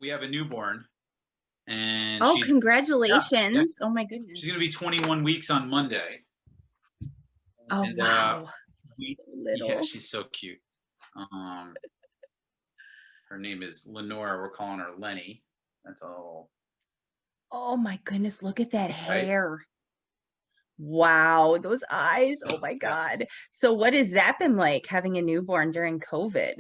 we have a newborn, and Oh, yeah, congratulations. Oh my she's goodness. gonna be 21 weeks on Monday. Oh, And wow. we, So yeah, little. she's so cute. Um, her name is Lenora. We're calling her Lenny. That's all, Oh my goodness, look at that right? hair. Wow, those eyes. Oh my Yeah. God. So what has that been like having a newborn during COVID?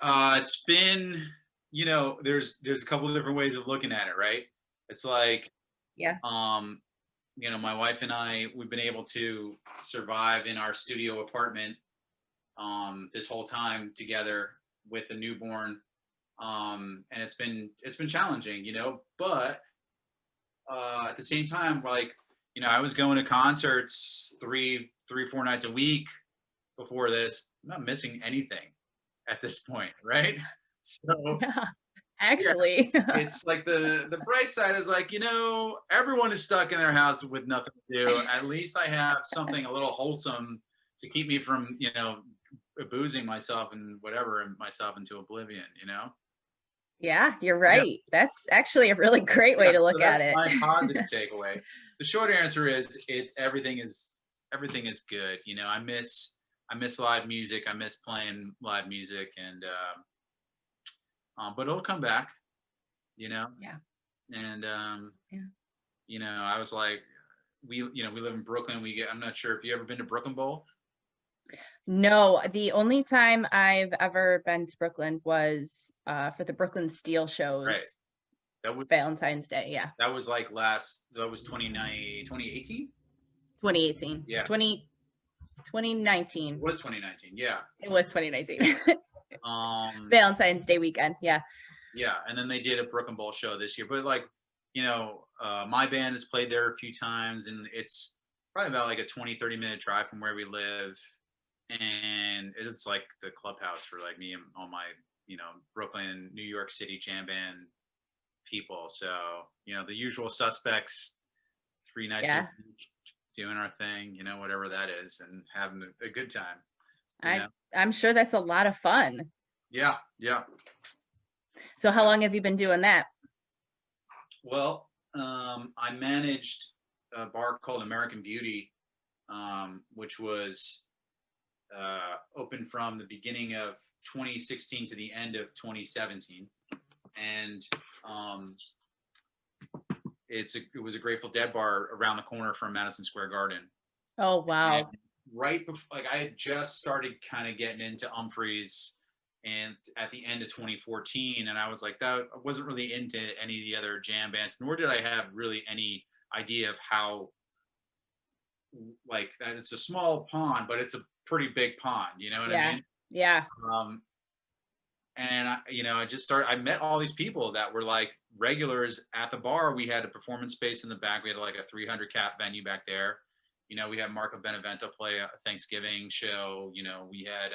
It's been, there's a couple of different ways of looking at it, right? It's like, Yeah. um, my wife and I, we've been able to survive in our studio apartment this whole time together with a newborn. And it's been challenging, but at the same time, like, I was going to concerts 4 nights a week before this. I'm not missing anything at this point, right? So Yeah, yeah, actually. it's like the bright side is like, everyone is stuck in their house with nothing to do. At least I have something a little wholesome to keep me from, boozing myself and whatever and myself into oblivion. Yeah, you're Yeah. right. That's actually a really great way Yeah, to so look at that's it. my positive takeaway. The short answer is everything is good. I miss live music. I miss playing live music, and but it'll come back. You know, Yeah. and Yeah. I was like, we live in Brooklyn. I'm not sure if you ever been to Brooklyn Bowl. No, the only time I've ever been to Brooklyn was for the Brooklyn Steel Right. shows, That was Valentine's Day. Yeah. that was like that was 2018. 2018. Yeah, 2019. it was 2019. Yeah. It was 2019. Um. Valentine's Day weekend. Yeah. Yeah, and then they did a Brooklyn Bowl show this year. But like, my band has played there a few times, and it's probably about like a 20-30 minute drive from where we live. And it's like the clubhouse for like me and all my, Brooklyn, New York City jam band people. So, the usual suspects, 3 nights a Yeah. week, doing our thing, whatever that is, and having a good time. You know? I'm sure that's a lot of fun. Yeah, yeah. So how long have you been doing that? Well, I managed a bar called American Beauty, which was open from the beginning of 2016 to the end of 2017, and it was a Grateful Dead bar around the corner from Madison Square Garden. Oh, wow. And right before, like, I had just started kind of getting into Umphrey's, and at the end of 2014, and I was like, that I wasn't really into any of the other jam bands, nor did I have really any idea of how, like, that it's a small pond, but it's a pretty big pond, you know what I mean? Yeah. And I met all these people that were like regulars at the bar. We had a performance space in the back. We had like a 300 cap venue back there. We had Marco Benevento play a Thanksgiving show. We had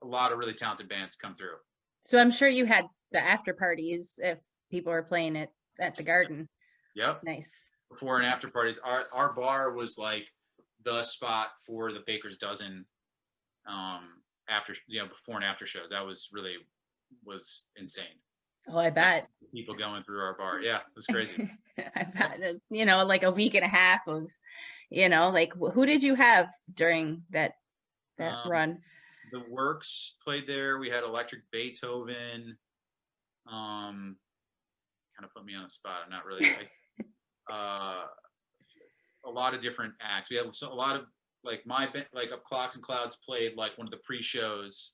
a lot of really talented bands come through. So I'm sure you had the after parties if people were playing it at the Garden. Yep. Nice. Before and after parties. Our bar was like the spot for the Baker's Dozen before and after shows. That was insane. Oh, I bet. People going through our bar. Yeah, it was crazy. I bet, like a week and a half of, like who did you have during that run? The Works played there. We had Electric Beethoven. Kind of put me on the spot. I'm not really a lot of different acts. We had a lot of like my band, like Up Clocks and Clouds played like one of the pre-shows.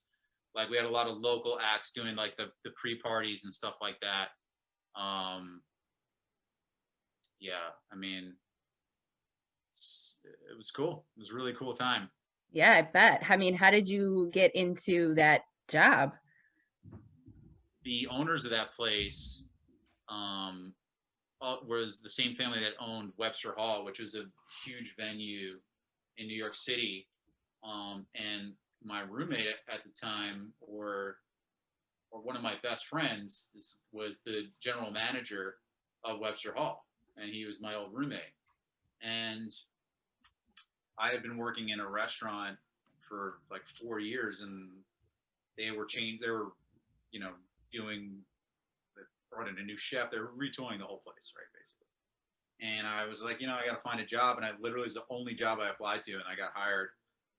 Like we had a lot of local acts doing like the pre-parties and stuff like that. Yeah, I mean, it was cool. It was a really cool time. Yeah, I bet. I mean, how did you get into that job? The owners of that place was the same family that owned Webster Hall, which was a huge venue in New York City. And my roommate at the time, or one of my best friends, this was the general manager of Webster Hall, and he was my old roommate. And I had been working in a restaurant for like 4 years, and they were you know, doing, they brought in a new chef. They were retooling the whole place, right, basically. And I was like, you know, I got to find a job. And I literally was the only job I applied to, and I got hired.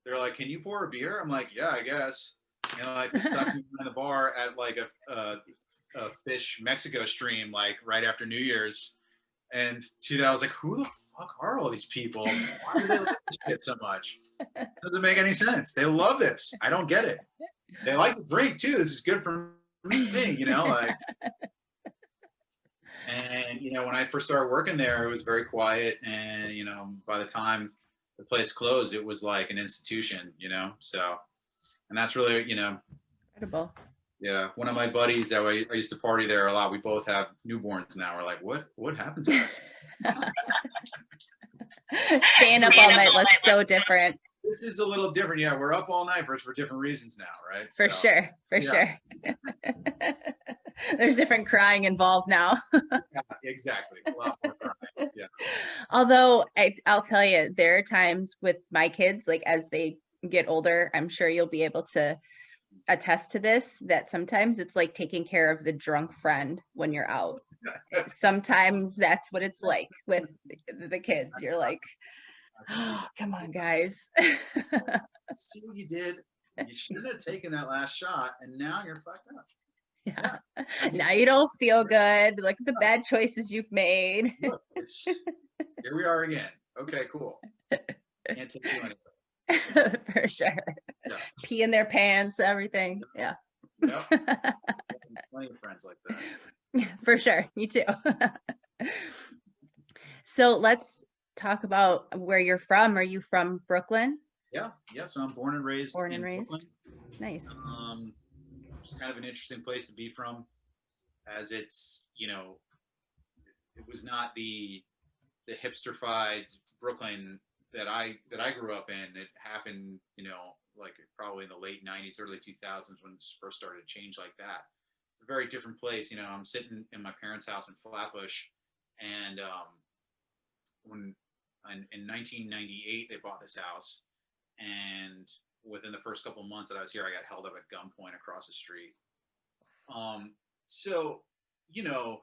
They're like, can you pour a beer? I'm like, yeah, I guess. You know, like they stuck me in the bar at like a fish Mexico stream, like right after New Year's. And I was like, who the fuck are all these people? Why do they like this shit so much? It doesn't make any sense. They love this. I don't get it. They like to drink too. This is good for me, you know, like. And, you know, when I first started working there, it was very quiet. And, you know, by the time the place closed, it was like an institution, you know? So, and that's really, you know, Incredible. yeah. One of my buddies that I used to party there a lot, we both have newborns now. We're like, what happened to us? Staying up all night looks so different. This is a little different. Yeah, we're up all night for different reasons now, right? For sure. There's different crying involved now. Yeah, exactly. A lot more crying. Yeah. Although I'll tell you, there are times with my kids, like as they get older, I'm sure you'll be able to attest to this, that sometimes it's like taking care of the drunk friend when you're out. Sometimes that's what it's like with the kids. You're like, oh, come on, guys. See what you did? You shouldn't have taken that last shot, and now you're fucked up. Yeah. Now you don't feel good. Look at the bad choices you've made. Look, here we are again. Okay, cool. Can't take you anywhere. For sure. Yeah. Pee in their pants, everything. Yeah. Yep. Plenty of friends like that. Yeah, for sure. Me too. So let's talk about where you're from. Are you from Brooklyn? Yeah. So I'm born and raised in Brooklyn. Nice. It's kind of an interesting place to be from, as it's, you know, it was not the hipsterfied Brooklyn that I grew up in. It happened, you know, like probably in the late 90s, early 2000s when it first started to change like that. It's a very different place. You know, I'm sitting in my parents' house in Flatbush, and when in 1998 they bought this house, and within the first couple of months that I was here, I got held up at gunpoint across the street. So, you know,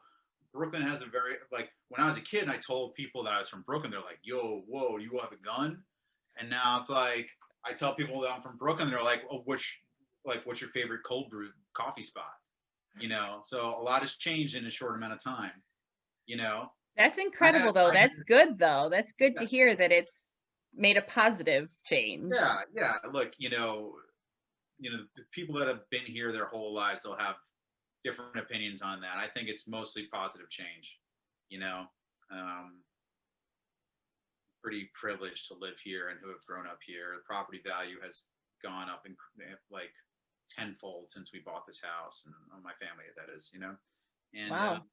Brooklyn has a very, like, when I was a kid and I told people that I was from Brooklyn, they're like, yo, whoa, you have a gun? And now it's like, I tell people that I'm from Brooklyn, they're like, oh, what's your favorite cold brew coffee spot? You know, so a lot has changed in a short amount of time, you know? That's incredible, though. That's good, though. That's good to hear that it's made a positive change. Yeah. Look, you know, the people that have been here their whole lives, they'll have different opinions on that. I think it's mostly positive change, you know. Pretty privileged to live here and who have grown up here. The property value has gone up in like tenfold since we bought this house, and my family, that is, you know. And wow.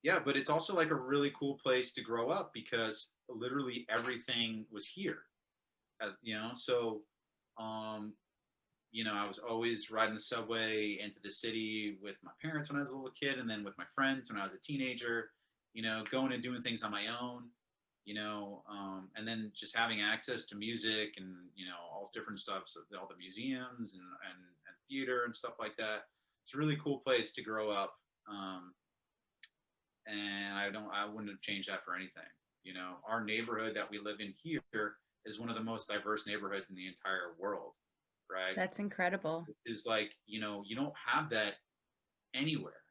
Yeah, but it's also like a really cool place to grow up because literally everything was here, as you know. So you know, I was always riding the subway into the city with my parents when I was a little kid, and then with my friends when I was a teenager, you know, going and doing things on my own, you know, and then just having access to music and, you know, all different stuff, so all the museums and theater and stuff like that. It's a really cool place to grow up. And I wouldn't have changed that for anything. You know, our neighborhood that we live in here is one of the most diverse neighborhoods in the entire world, right? That's incredible. It's like, you know, you don't have that anywhere,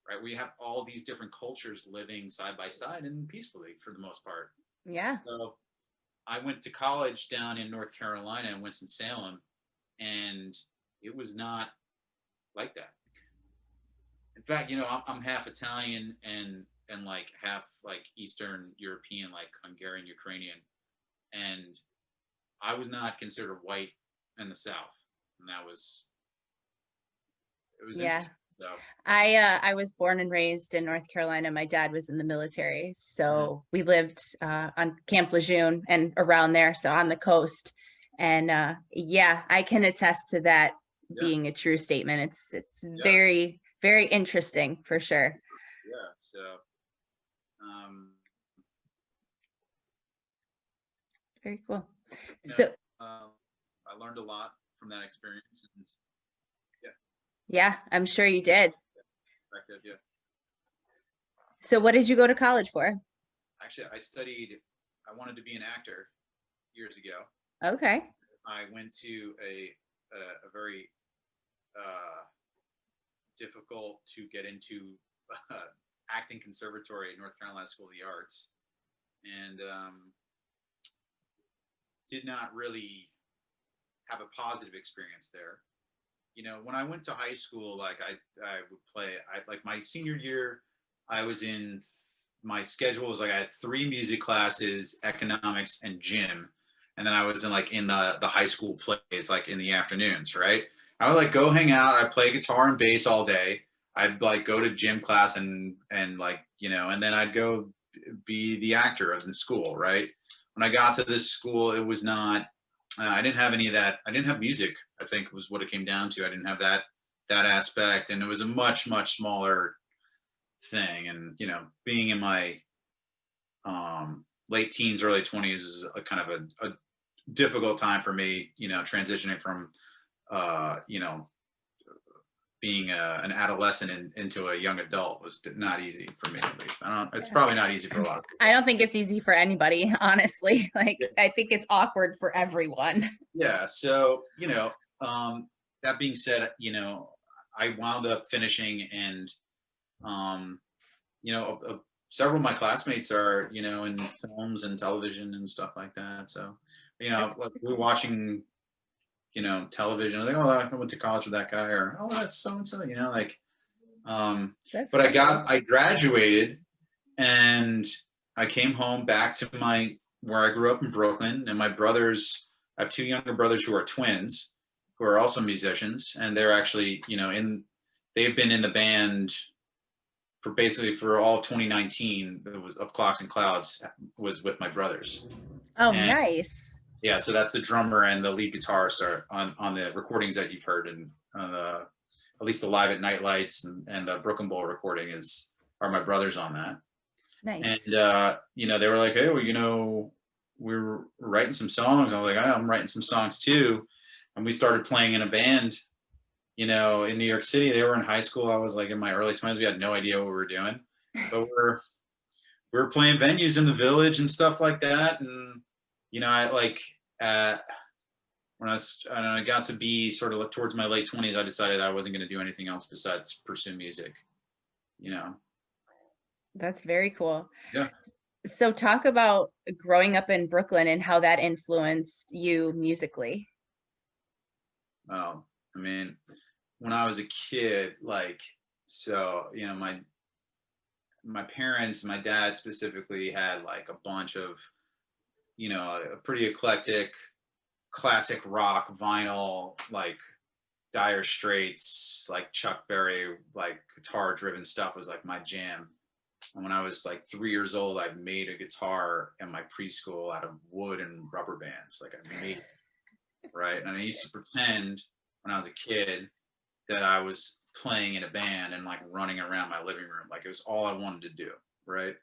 right? We have all these different cultures living side by side and peacefully for the most part. Yeah. So I went to college down in North Carolina in Winston-Salem, and it was not like that. In fact, you know, I'm half Italian and like half like Eastern European, like Hungarian, Ukrainian, and I was not considered white in the South, and it was yeah. interesting. So I was born and raised in North Carolina. My dad was in the military, so we lived on Camp Lejeune and around there, so on the coast. And yeah, I can attest to that being a true statement. It's very, very interesting for sure. Yeah. So very cool. You know, So I learned a lot from that experience, and Yeah, I'm sure you did. Perspective, yeah. So what did you go to college for? Actually, I wanted to be an actor years ago. Okay. I went to a very difficult to get into acting conservatory at North Carolina School of the Arts, and did not really have a positive experience there. When I went to high school, like I would play. I like my senior year, I was in my schedule was like I had 3 music classes, economics, and gym, and then I was in the high school plays like in the afternoons, right? I would like go hang out. I play guitar and bass all day. I'd like go to gym class and like and then I'd go be the actor of the school, right? When I got to this school, it was not. I didn't have any of that. I didn't have music. I think was what it came down to. I didn't have that aspect, and it was a much smaller thing. And being in my late teens, early 20s is a kind of a difficult time for me. Transitioning from you know being an adolescent into a young adult was not easy for me, at least. I don't. It's probably not easy for a lot of people. I don't think it's easy for anybody, honestly. Like, Yeah. I think it's awkward for everyone. Yeah. So that being said, I wound up finishing, and um, several of my classmates are in films and television and stuff like that. So That's like we were watching television. I think, oh, I went to college with that guy, or oh, that's so and so. Like, that's but cool. I graduated, and I came home back to where I grew up in Brooklyn, and my brothers. I have 2 younger brothers who are twins, who are also musicians, and they're actually they've been in the band for basically for all of 2019. It was of Clocks and Clouds was with my brothers. Oh, And nice. yeah, so that's the drummer and the lead guitarist are on the recordings that you've heard, and at least the Live at Night Lights and the Brooklyn Bowl recording are my brothers on that. Nice. And they were like, hey, well, we're writing some songs. I was like, I'm writing some songs too. And we started playing in a band, in New York City. They were in high school. I was like in my early 20s. We had no idea what we were doing, but we were playing venues in the Village and stuff like that. And I like when I got to be sort of towards my late 20s, I decided I wasn't going to do anything else besides pursue music. That's very cool. Yeah. So talk about growing up in Brooklyn and how that influenced you musically. I mean, when I was a kid, like, so my parents, my dad specifically, had like a bunch of a pretty eclectic classic rock vinyl, like Dire Straits, like Chuck Berry, like guitar driven stuff was like my jam. And when I was like 3 years old, I made a guitar in my preschool out of wood and rubber bands. Like I made it, right? And I used to pretend when I was a kid that I was playing in a band and like running around my living room. Like it was all I wanted to do, right?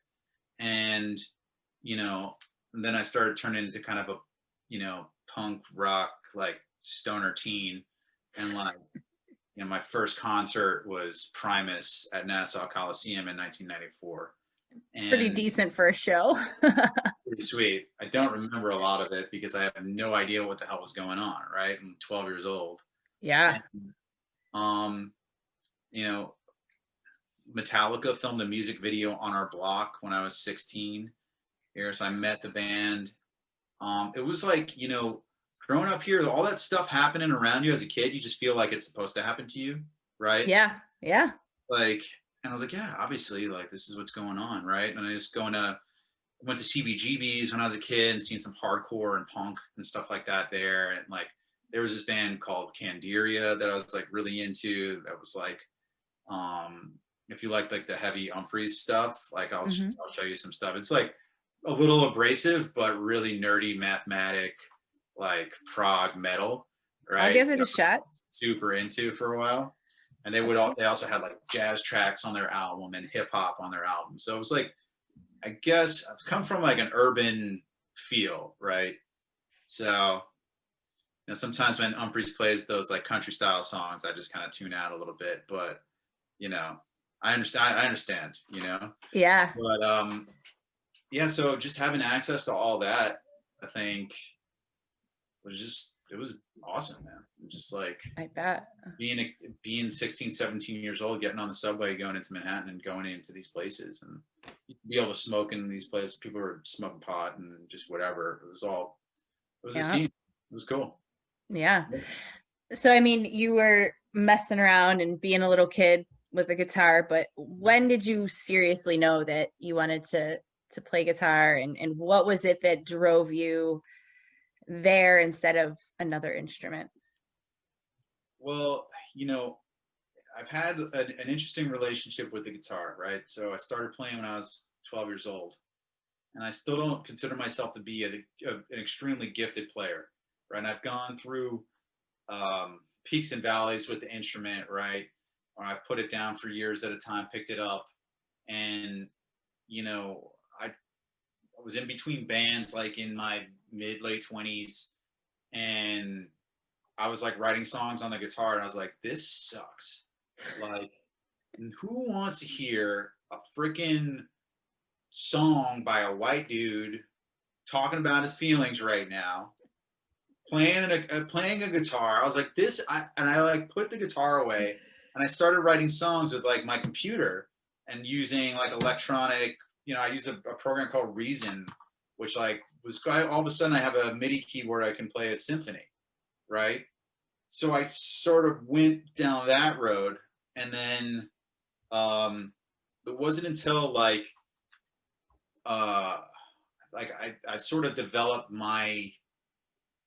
And and then I started turning into kind of a punk rock, like stoner teen. And like my first concert was Primus at Nassau Coliseum in 1994. And Pretty decent for a show. pretty sweet. I don't remember a lot of it because I have no idea what the hell was going on, right? I'm 12 years old. Yeah. And, Metallica filmed a music video on our block when I was 16 here. So I met the band. It was like, growing up here, all that stuff happening around you as a kid, you just feel like it's supposed to happen to you, right? Yeah. Yeah. Like, and I was like, yeah, obviously, like this is what's going on, right? And I just went to CBGBs when I was a kid and seen some hardcore and punk and stuff like that there. And like, there was this band called Candiria that I was like really into. That was like, if you like the heavy Umphrey stuff, like I'll show you some stuff. It's like a little abrasive, but really nerdy mathematic, like prog metal, right? I'll give it a shot. Super into for a while. And they also had like jazz tracks on their album and hip hop on their album. So it was like, I guess I've come from like an urban feel, right? So know, sometimes when Umphrey plays those like country style songs, I just kind of tune out a little bit. But you know, I understand. I understand. You know, Yeah, but yeah. So just having access to all that, I think, it was awesome, man. Just like I bet. being 16, 17 years old, getting on the subway, going into Manhattan and going into these places and be able to smoke in these places. People were smoking pot and just whatever. It was a Yeah. scene. It was cool. Yeah. So, I mean, you were messing around and being a little kid with a guitar, but when did you seriously know that you wanted to play guitar, and what was it that drove you there instead of another instrument? Well, you know, I've had an interesting relationship with the guitar, right? So I started playing when I was 12 years old, and I still don't consider myself to be an extremely gifted player, right? And I've gone through peaks and valleys with the instrument, right? Or I put it down for years at a time, picked it up, and you know, I was in between bands, like in my mid late 20s, and I was like writing songs on the guitar, and I was like, this sucks. Like, who wants to hear a freaking song by a white dude talking about his feelings right now? Playing a guitar. I was like, and I like put the guitar away, and I started writing songs with like my computer and using like electronic. You know, I use a program called Reason, which like all of a sudden I have a MIDI keyboard I can play a symphony, right? So I sort of went down that road, and then it wasn't until uh, I sort of developed my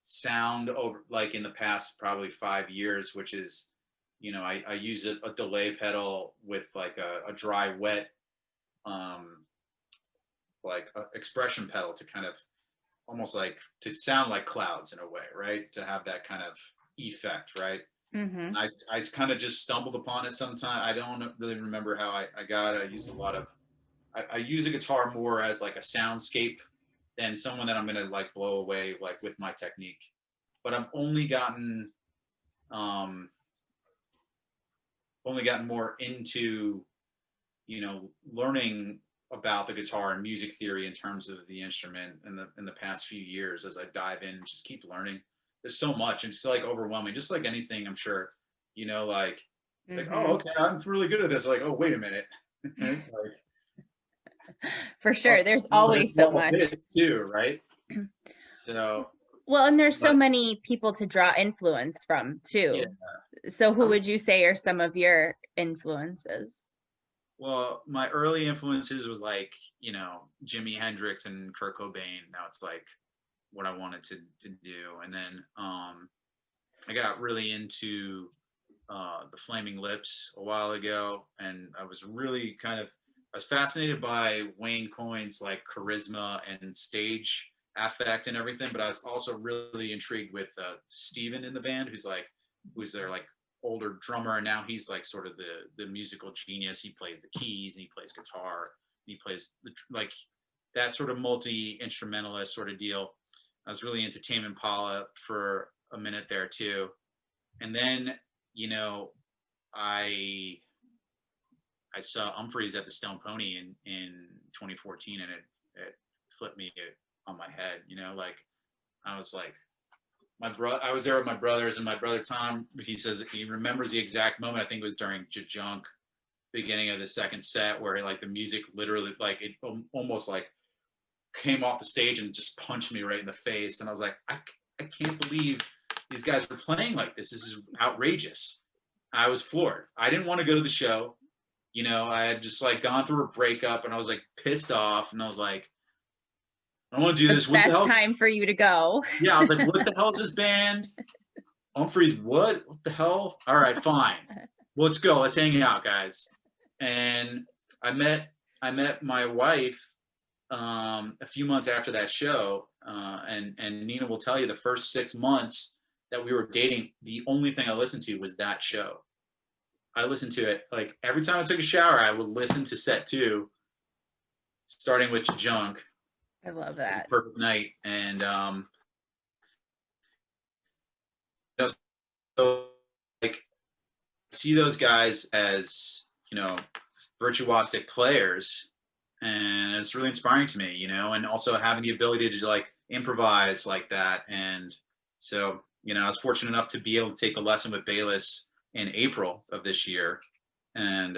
sound over like in the past probably 5 years, which is, you know, I use a delay pedal with like a dry wet like expression pedal to kind of almost like to sound like clouds in a way, right? To have that kind of effect, right? Mm-hmm. I kind of just stumbled upon it sometime. I don't really remember how I got it. I used a lot of, I use a guitar more as like a soundscape than someone that I'm going to like blow away like with my technique. But I've um, only gotten more into, you know, learning about the guitar and music theory in terms of the instrument in the past few years as I dive in and just keep learning. There's so much, and it's like overwhelming, just like anything, I'm sure, you know, like, Mm-hmm. oh, okay, I'm really good at this. Like, oh, wait a minute. Like, For sure. There's there's always so double much. this too, right? So, Well, and there's so but many people to draw influence from yeah, too. So who I would was, you say are some of your influences? well, my early influences was like, you know, Jimi Hendrix and Kurt Cobain. Now it's like what I wanted to do. And then I got really into the Flaming Lips a while ago, and I was really I was fascinated by Wayne Coyne's like charisma and stage affect and everything, but I was also really intrigued with Steven in the band, who's their like older drummer, and now he's like sort of the musical genius. He plays the keys and he plays guitar. And he plays like that sort of multi instrumentalist sort of deal. I was really into Tame Impala for a minute there too, and then, you know, I I saw Umphrey's at the Stone Pony in 2014, and it flipped me on my head. You know, like I was like, I was there with my brothers, and my brother Tom, he says he remembers the exact moment. I think it was during Jajunk, beginning of the second set, where like the music literally like it almost like came off the stage and just punched me right in the face, and I was like, I can't believe these guys were playing like this. This is outrageous. I was floored. I didn't want to go to the show. You know, I had just like gone through a breakup, and I was like pissed off, and I was like, I don't want to do The this. What the best hell? time for you to go. Yeah, I was like, what the hell is this band? Umphrey's what? What the hell? All right, fine. Well, let's go. Let's hang out, guys. And I met my wife a few months after that show, and Nina will tell you the first 6 months that we were dating, the only thing I listened to was that show. I listened to it like every time I took a shower. I would listen to set 2, starting with Junk. I love It was a that. perfect night, and so like see those guys as, you know, virtuosic players, and it's really inspiring to me, you know, and also having the ability to like improvise like that. And so, you know, I was fortunate enough to be able to take a lesson with Bayless in April of this year. And,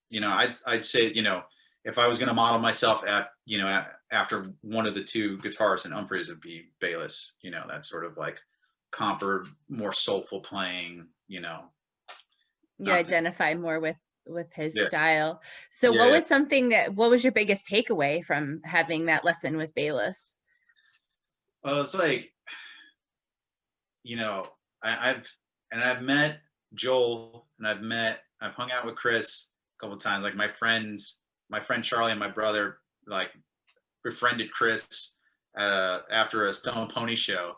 you know, I'd say, you know, if I was going to model myself at, you know, after one of the two guitarists in Umphrey's, would be Bayless, you know, that sort of like comper, more soulful playing, you know, You not, identify more with his yeah, style. So yeah, yeah. what was your biggest takeaway from having that lesson with Bayless? Well, it's like, you know, I've met Joel, and I've hung out with Chris a couple of times. Like my friend Charlie and my brother like befriended Chris after a Stone Pony show.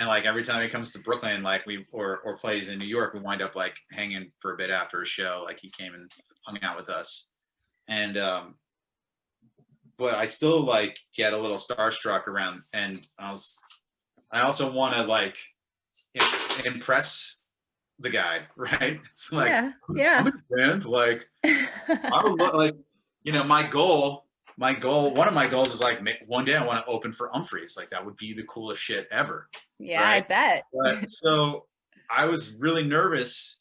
And like every time he comes to Brooklyn, like or plays in New York, we wind up like hanging for a bit after a show. Like he came and hung out with us. And but I still like get a little starstruck around, and I also want to like impress the guy, right? It's like Yeah, I'm yeah. in a band, like I would like, you know, one of my goals is like one day I want to open for Umphrey's. Like that would be the coolest shit ever, Yeah, I right? bet. But so I was really nervous,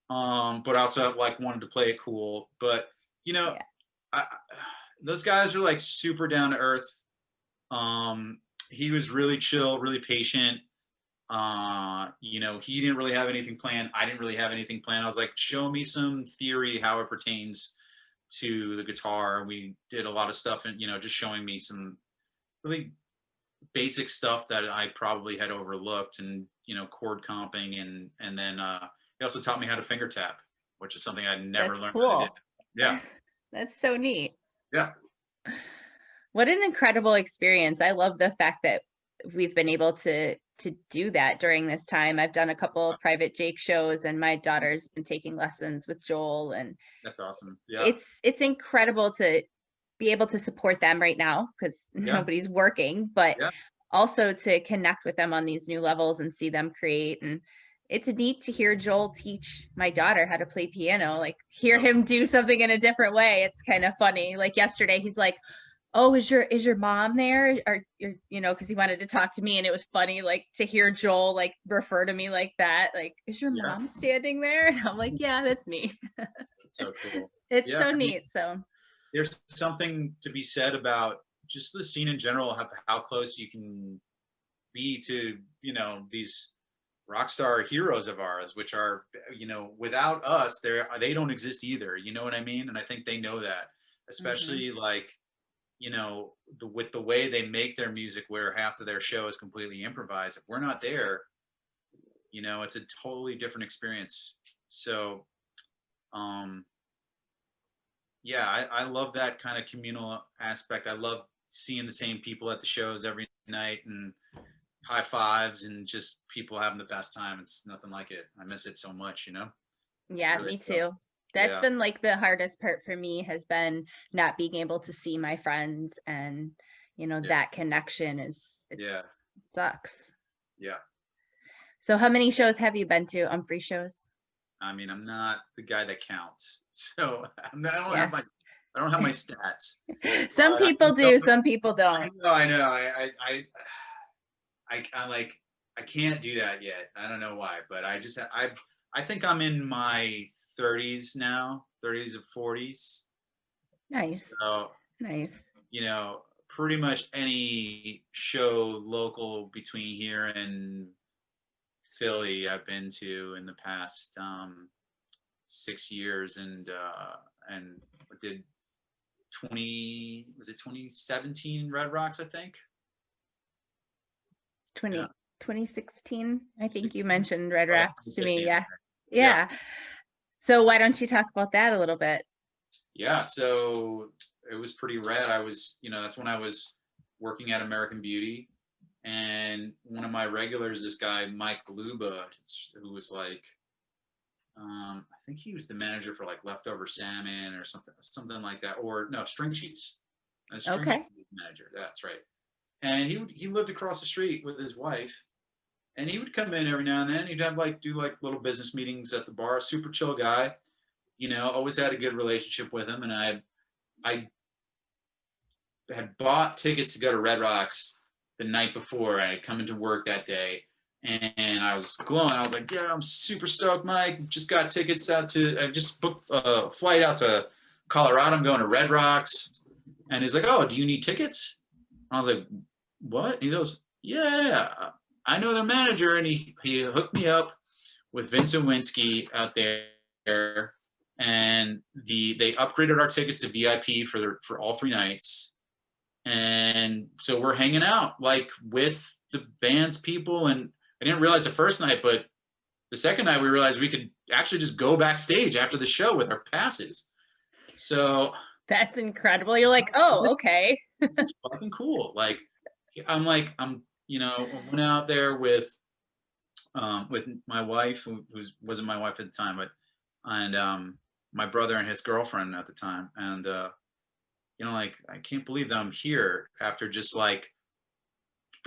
but also like wanted to play it cool. But you know, Yeah. I, those guys are like super down to earth. Um, he was really chill, really patient. You know, he didn't really have anything planned. I didn't really have anything planned. I was like, show me some theory how it pertains to the guitar. We did a lot of stuff, and you know, just showing me some really basic stuff that I probably had overlooked, and you know, chord comping, and then he also taught me how to finger tap, which is something I'd never That's learned how to do. cool. Yeah, That's so neat. yeah, What an incredible experience. I love the fact that we've been able to do that during this time. I've done a couple private Jake shows, and my daughter's been taking lessons with Joel, and that's awesome. Yeah, it's incredible to be able to support them right now because yeah, nobody's working, but yeah. also to connect with them on these new levels and see them create. And it's neat to hear Joel teach my daughter how to play piano, like hear So him do something in a different way. It's kind of funny. Like yesterday, he's like, "Oh, is your mom there?" Or you know, because he wanted to talk to me, and it was funny, like to hear Joel like refer to me like that, like, "Is your yeah, mom standing there?" And I'm like, "Yeah, that's me." so cool. It's Yeah, so I mean, neat. So there's something to be said about just the scene in general, how close you can be to, you know, these rock star heroes of ours, which are, you know, without us, they don't exist either. You know what I mean? And I think they know that, mhm. especially like, you know, with the way they make their music, where half of their show is completely improvised. If we're not there, you know, it's a totally different experience. So, um, yeah, I love that kind of communal aspect. I love seeing the same people at the shows every night, and high fives, and just people having the best time. It's nothing like it. I miss it so much, you know? Yeah, Really. me So, too. That's yeah. been like the hardest part for me has been not being able to see my friends, and Yeah. that connection is it's Yeah. sucks. Yeah. So how many shows have you been to? Umphrey shows? I mean, I'm not the guy that counts. So Yeah. I don't have my stats, Some but I people know, do, some people don't. I know. I like, I can't do that yet. I don't know why, but I think I'm in my 30s now, 30s or 40s. Nice. So, Nice. you know, pretty much any show local between here and Philly I've been to in the past 6 years, and did 2017 Red Rocks, I think. 20 Yeah, 2016. I think you 16. mentioned Red Oh yeah, Rocks to me. 2015. Yeah. Yeah, Yeah. So why don't you talk about that a little bit? yeah. So it was pretty rad. I was, you know, that's when I was working at American Beauty, and one of my regulars, this guy Mike Luba, who was like, I think he was the manager for like Leftover Salmon or something like that, or no, String Cheese. String Okay. Cheese manager. That's right. And he lived across the street with his wife, and he would come in every now and then. He'd have like do like little business meetings at the bar. Super chill guy, you know. Always had a good relationship with him, and I had bought tickets to go to Red Rocks the night before. I had come into work that day, and I was glowing. I was like, "Yeah, I'm super stoked, Mike. Just got tickets out to. I just booked a flight out to Colorado. I'm going to Red Rocks." And he's like, "Oh, do you need tickets?" I was like, "What?" He goes, "Yeah, I know their manager," and he hooked me up with Vince Lewinsky out there, and they upgraded our tickets to VIP for all 3 nights, and so we're hanging out like with the band's people. And I didn't realize the first night, but the second night we realized we could actually just go backstage after the show with our passes. So That's incredible. You're like, oh, okay. this is fucking cool. Like, I'm you know, I went out there with my wife, who wasn't my wife at the time, but and my brother and his girlfriend at the time, and you know, like, I can't believe that I'm here after just like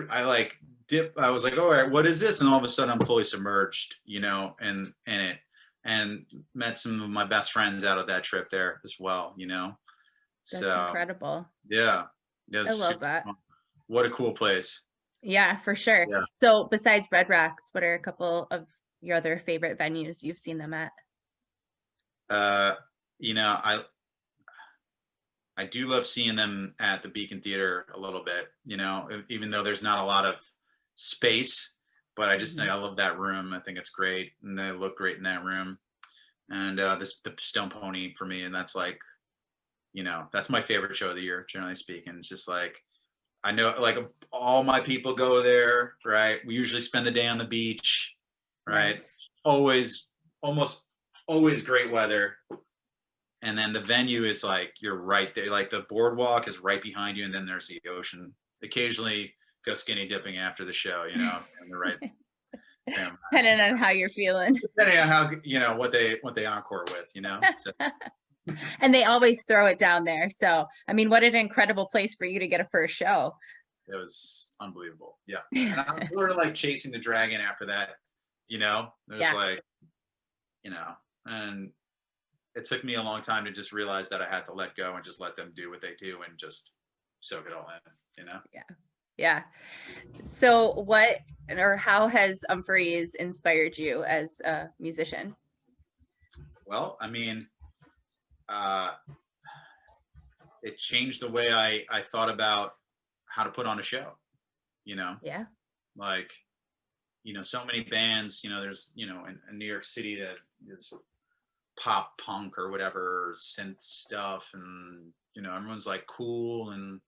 I was like, all right, what is this? And all of a sudden I'm fully submerged, you know, in it, and met some of my best friends out of that trip there as well, you know. That's So incredible. yeah, I love that. fun. What a cool place. Yeah, for sure. Yeah. So besides Red Rocks, what are a couple of your other favorite venues you've seen them at? You know, I do love seeing them at the Beacon Theater a little bit, you know, even though there's not a lot of space, but I just think I love that room. I think it's great, and they look great in that room. And the Stone Pony for me, and that's like, you know, that's my favorite show of the year, generally speaking. It's just like, I know like all my people go there, right? We usually spend the day on the beach, right? Nice. Almost always great weather. And then the venue is like, you're right there. Like the boardwalk is right behind you, and then there's the ocean. Occasionally go skinny dipping after the show, you know, and the right. Depending on how you're feeling. Depending on how, you know, what they encore with, you know. So. And they always throw it down there. So, I mean, what an incredible place for you to get a first show. It was unbelievable. Yeah. And I was sort of like chasing the dragon after that, you know. There's like, you know, and it took me a long time to just realize that I had to let go and just let them do what they do and just soak it all in, you know? Yeah. Yeah. So what or how has Umphrey's inspired you as a musician? Well, I mean, it changed the way I thought about how to put on a show, you know? Yeah. Like, you know, so many bands, you know, there's, you know, in New York City that is pop punk or whatever, synth stuff, and, you know, everyone's like cool and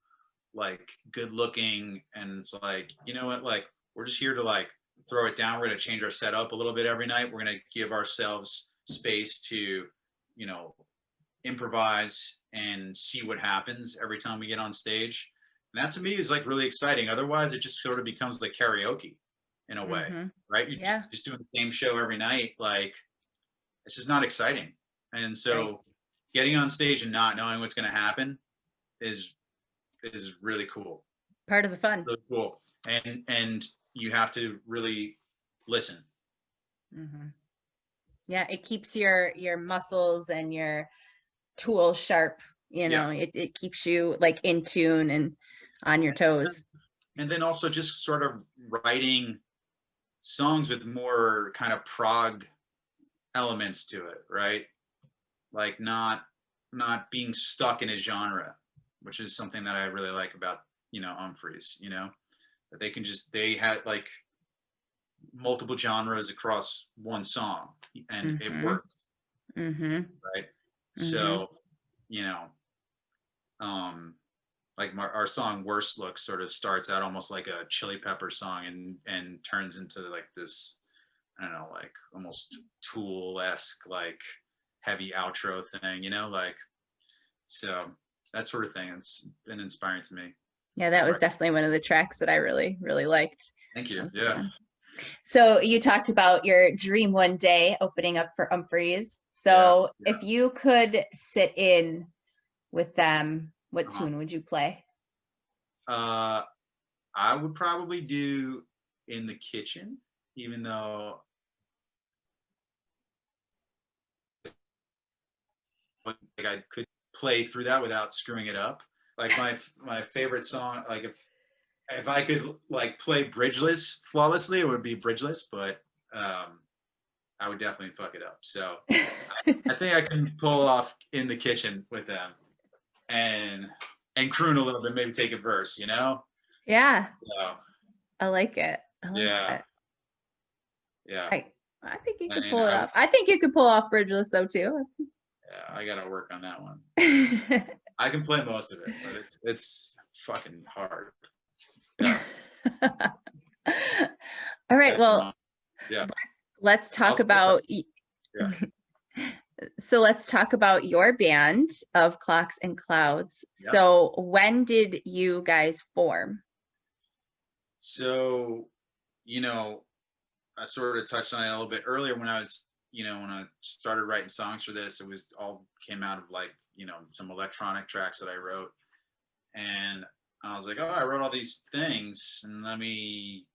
like good looking, and it's like, you know what, like, we're just here to like throw it down. We're going to change our setup a little bit every night. We're going to give ourselves space to, you know, improvise and see what happens every time we get on stage. And that to me is like really exciting. Otherwise it just sort of becomes like karaoke in a way, right? You're just doing the same show every night. Like, it's just not exciting. And so getting on stage and not knowing what's going to happen is really cool. Part of the fun. Really cool. And you have to really listen. Yeah, it keeps your muscles and your tools sharp, you know. It keeps you like in tune and on your toes. And then also just sort of writing songs with more kind of prog elements to it, right? Like not being stuck in a genre, which is something that I really like about, you know, Umphrey's, you know, that they had like multiple genres across one song, and it works, right? So, you know, like our song "Worst Looks" sort of starts out almost like a Chili Pepper song and turns into like this, I don't know, like almost Tool-esque, like heavy outro thing, you know, like, so that sort of thing. It's been inspiring to me. Yeah, that was definitely one of the tracks that I really, really liked. Thank you. Yeah. So you talked about your dream one day opening up for Umphrey's. So if you could sit in with them, what tune would you play? I would probably do "In the Kitchen." even though like I could play through that without screwing it up. Like my favorite song, like if I could like play bridgeless flawlessly, it would be bridgeless, but I would definitely fuck it up. So I think I can pull off In the Kitchen with them and croon a little bit, maybe take a verse, you know? Yeah, So I like it. I like yeah, it. yeah. I think you I could mean, pull it off. I think you could pull off bridgeless though too. yeah, I gotta work on that one. I can play most of it, but it's fucking hard. Yeah. All right, well, yeah. let's talk about yeah. so let's talk about your band of Clocks and Clouds. Yep. So when did you guys form? So, you know, I sort of touched on it a little bit earlier when I was, you know, when I started writing songs for this, it was all came out of like, you know, some electronic tracks that I wrote. And I was like, oh, I wrote all these things and let me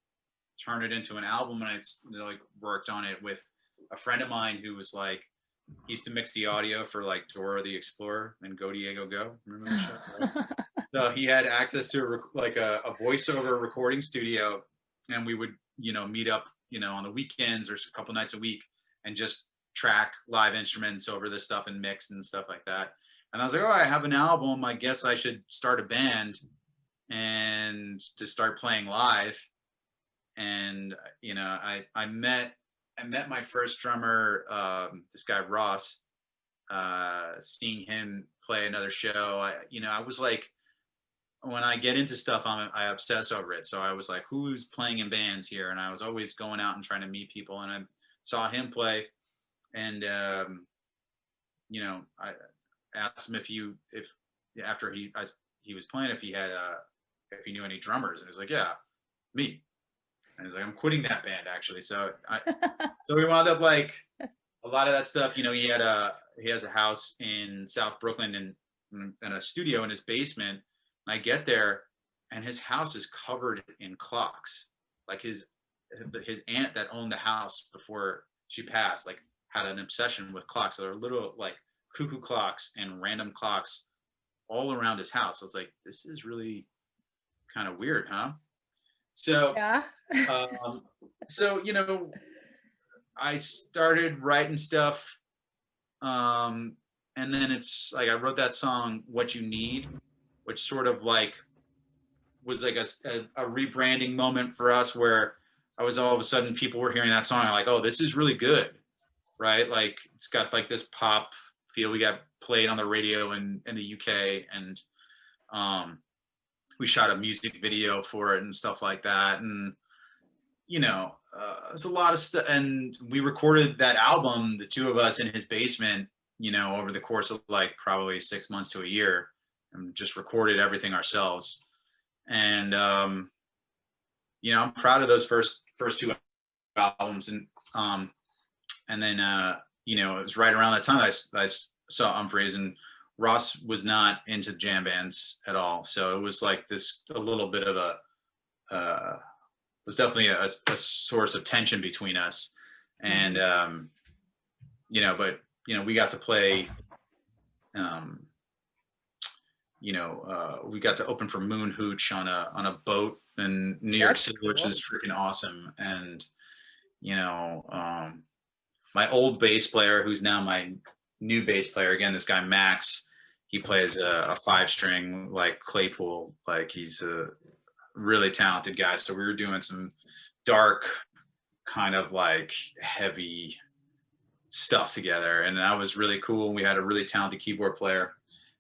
turn it into an album. And I like worked on it with a friend of mine who was like, he used to mix the audio for like Dora the Explorer and Go Diego Go. Remember that show? Right? So he had access to a voiceover recording studio, and we would, you know, meet up, you know, on the weekends or a couple nights a week and just track live instruments over this stuff and mix and stuff like that. And I was like, oh, I have an album. I guess I should start a band and to start playing live. And, you know, I met my first drummer, this guy Ross, seeing him play another show. I was like, when I get into stuff, I obsess over it. So I was like, who's playing in bands here? And I was always going out and trying to meet people. And I saw him play, and you know, I asked him if after he was playing, if he knew any drummers, and he was like, yeah, me. And he's like, I'm quitting that band actually. So so we wound up like a lot of that stuff. You know, he has a house in South Brooklyn and a studio in his basement. And I get there, and his house is covered in clocks. Like his aunt that owned the house before she passed, like had an obsession with clocks. So there are little like cuckoo clocks and random clocks all around his house. I was like, this is really kind of weird, huh? So yeah. So, you know, I started writing stuff, and then it's like I wrote that song "What You Need," which sort of like was like a rebranding moment for us, where I was all of a sudden people were hearing that song and like, oh, this is really good, right? Like it's got like this pop feel. We got played on the radio in the UK, and we shot a music video for it and stuff like that. And you know, there's a lot of stuff, and we recorded that album, the two of us, in his basement, you know, over the course of like probably 6 months to a year, and just recorded everything ourselves. And you know, I'm proud of those first two albums. And then you know, it was right around that time I saw Umphrey's, and Ross was not into jam bands at all, so it was like this a little bit of a was definitely a source of tension between us. And you know, but you know, we got to play you know, we got to open for Moon Hooch on a boat in New York City, which is freaking awesome. And you know, my old bass player, who's now my new bass player, again, this guy Max, he plays a 5-string like Claypool, like he's a really talented guy. So we were doing some dark kind of like heavy stuff together, and that was really cool. We had a really talented keyboard player.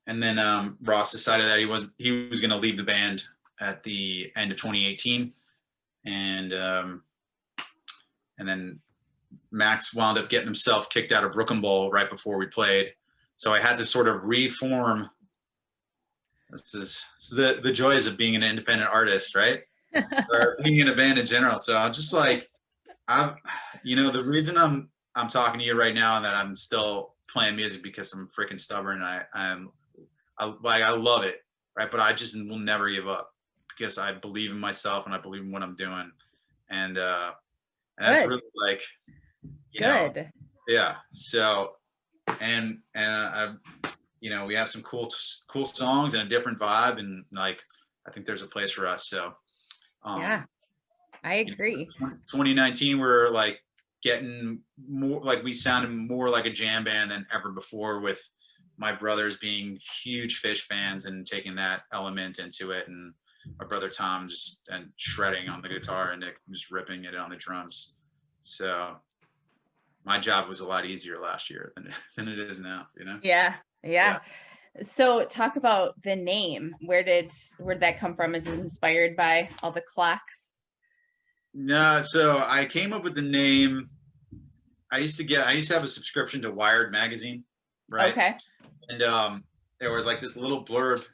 And then Ross decided that he was going to leave the band at the end of 2018, and then Max wound up getting himself kicked out of Brooklyn Bowl right before we played. So I had to sort of reform. This is the joys of being an independent artist, right? Or being in a band in general. So I'm just like, you know, the reason I'm talking to you right now and that I'm still playing music, because I'm freaking stubborn. I love it, right? But I just will never give up, because I believe in myself and I believe in what I'm doing. And And that's Good. really like, you know, Good. yeah. So, you know, we have some cool songs and a different vibe, and like, I think there's a place for us. So, Yeah, I you agree. know, 2019, we're like getting more like, we sounded more like a jam band than ever before, with my brothers being huge Fish fans and taking that element into it, and my brother Tom just and shredding on the guitar, and Nick just ripping it on the drums. So my job was a lot easier last year than it is now, you know? Yeah. Yeah. Yeah. So talk about the name. Where did that come from? Is it inspired by all the clocks? No, so I came up with the name. I used to have a subscription to Wired magazine, right? Okay. And there was like this little blurb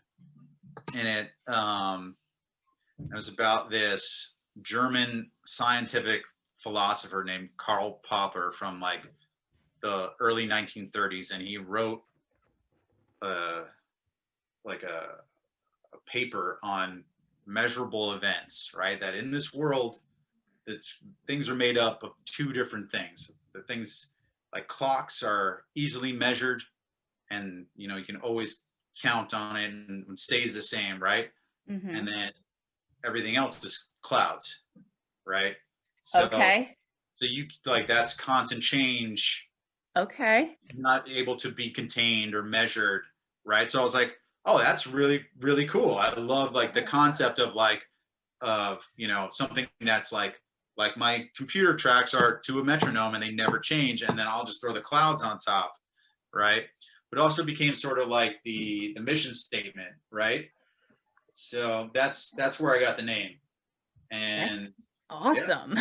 in it. It was about this German scientific philosopher named Karl Popper from like the early 1930s, and he wrote like a paper on measurable events, right? That in this world, it's things are made up of two different things. The things like clocks are easily measured, and you know, you can always count on it and it stays the same, right? Mm-hmm. And then everything else is clouds, right? Okay. So you like, that's constant change, Okay. not able to be contained or measured, right? So I was like, oh, that's really, really cool. I love like the concept of like, of, you know, something that's like my computer tracks are to a metronome and they never change, and then I'll just throw the clouds on top, right? But also became sort of like the mission statement, right? So that's where I got the name. That's And awesome.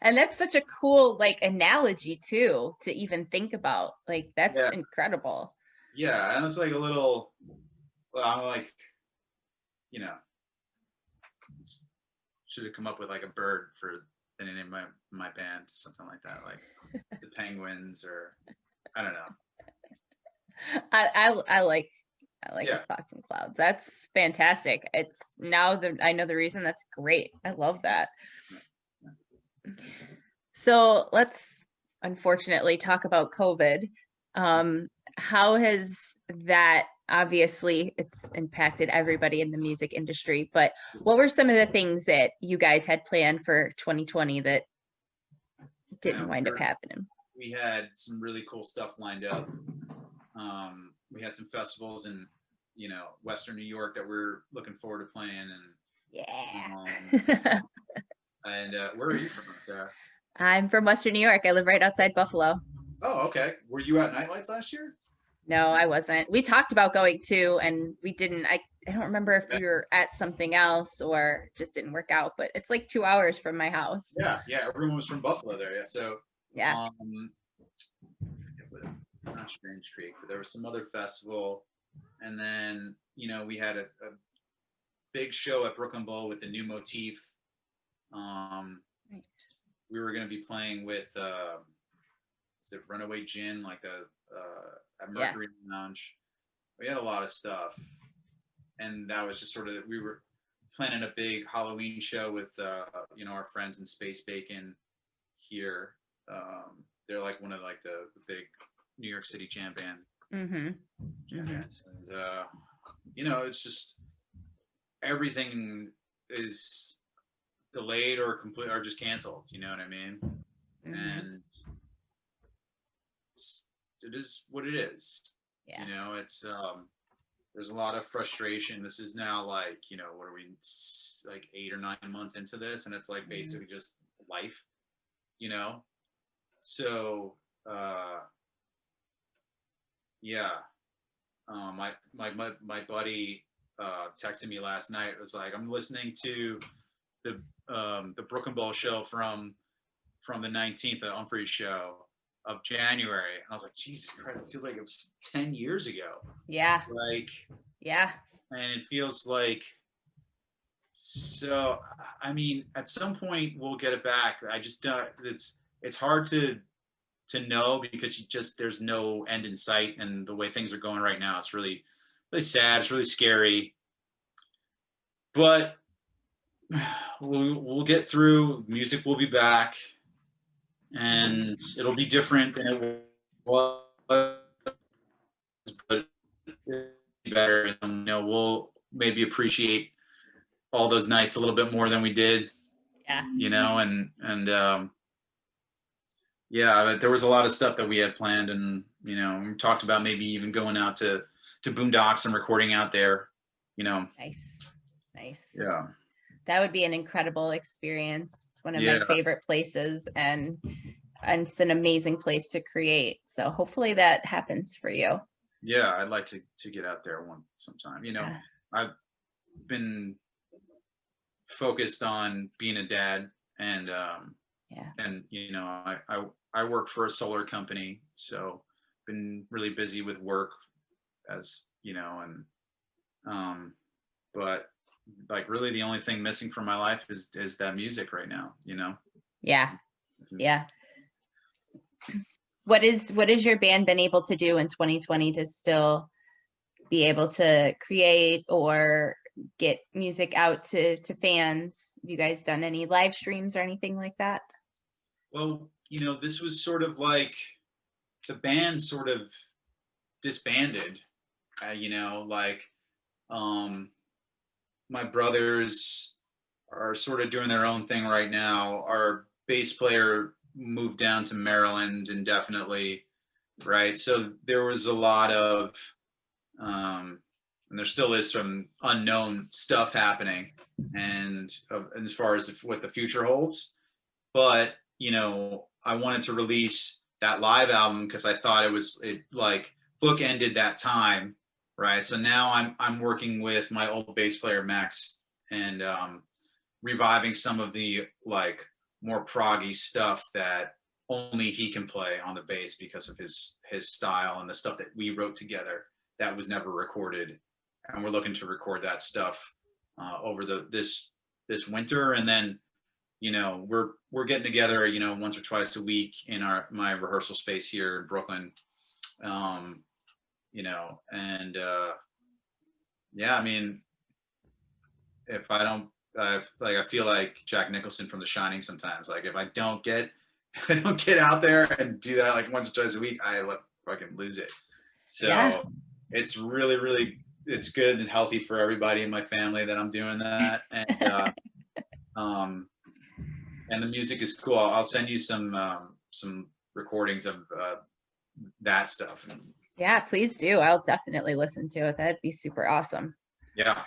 And that's such a cool like analogy too to even think about. Like that's yeah, incredible. yeah, and it's like a little, well, I'm like, you know, should have come up with like a bird for the name of my band, something like that, like the Penguins, or I don't know. I like Yeah. the clocks and clouds. That's fantastic. It's now that I know the reason. That's great. I love that. So let's unfortunately talk about COVID. How has that, obviously it's impacted everybody in the music industry, but what were some of the things that you guys had planned for 2020 that didn't wind up happening? We had some really cool stuff lined up. We had some festivals in, you know, Western New York that we're looking forward to playing. And Yeah. Where are you from, Sarah? I'm from Western New York. I live right outside Buffalo. Oh, okay. Were you at Nightlights last year? No, I wasn't. We talked about going too, and we didn't. I don't remember if we were at something else or just didn't work out, but it's like 2 hours from my house. Yeah, yeah. Everyone was from Buffalo there. Yeah. So Yeah. Not Strange Creek, but there was some other festival. And then, you know, we had a big show at Brooklyn Bowl with the new motif. Nice. We were going to be playing with, is it Runaway Gin, like at Mercury Lounge. We had a lot of stuff. And that was just sort of, we were planning a big Halloween show with, you know, our friends in Space Bacon here. They're like one of like the big New York City jam bands. And you know, it's just everything is delayed or complete or just canceled, you know what I mean? And it is what it is. Yeah. You know, it's there's a lot of frustration. This is now like, you know, what are we, like 8 or 9 months into this, and it's like basically just life, you know? So yeah. My buddy texted me last night. It was like, I'm listening to the Brooklyn Bowl show from the 19th, the Umphrey show of January. And I was like, Jesus Christ, it feels like it was 10 years ago. Yeah. Like, yeah. And it feels like, so, I mean, at some point we'll get it back. I just don't, it's hard to know, because there's no end in sight, and the way things are going right now, it's really, really sad. It's really scary. But we'll get through. Music will be back, and it'll be different than it was, but it'll be better. And, we'll maybe appreciate all those nights a little bit more than we did. Yeah. And yeah, but there was a lot of stuff that we had planned, and we talked about maybe even going out to Boondocks and recording out there. Nice. Yeah. That would be an incredible experience. It's one of Yeah. my favorite places, and it's an amazing place to create. So hopefully that happens for you. Yeah, I'd like to get out there sometime. Yeah. I've been focused on being a dad, and I work for a solar company, so been really busy with work, as but like really the only thing missing from my life is that music right now. Yeah. What is your band been able to do in 2020 to still be able to create or get music out to fans? Have you guys done any live streams or anything like that? Well, this was sort of like the band sort of disbanded. My brothers are sort of doing their own thing right now. Our bass player moved down to Maryland indefinitely, right? So there was a lot of, and there still is some unknown stuff happening, and as far as what the future holds. But I wanted to release that live album because I thought it like bookended that time, right? So now I'm working with my old bass player Max, and reviving some of the like more proggy stuff that only he can play on the bass because of his style, and the stuff that we wrote together that was never recorded. And we're looking to record that stuff over this winter, and then we're getting together once or twice a week in my rehearsal space here in Brooklyn. Yeah, I mean, if I don't, I feel like Jack Nicholson from The Shining sometimes. Like if I don't get out there and do that like once or twice a week, I fucking lose it. So Yeah. It's really, really, it's good and healthy for everybody in my family that I'm doing that. And the music is cool. I'll send you some recordings of that stuff. Yeah, please do. I'll definitely listen to it. That'd be super awesome. Yeah,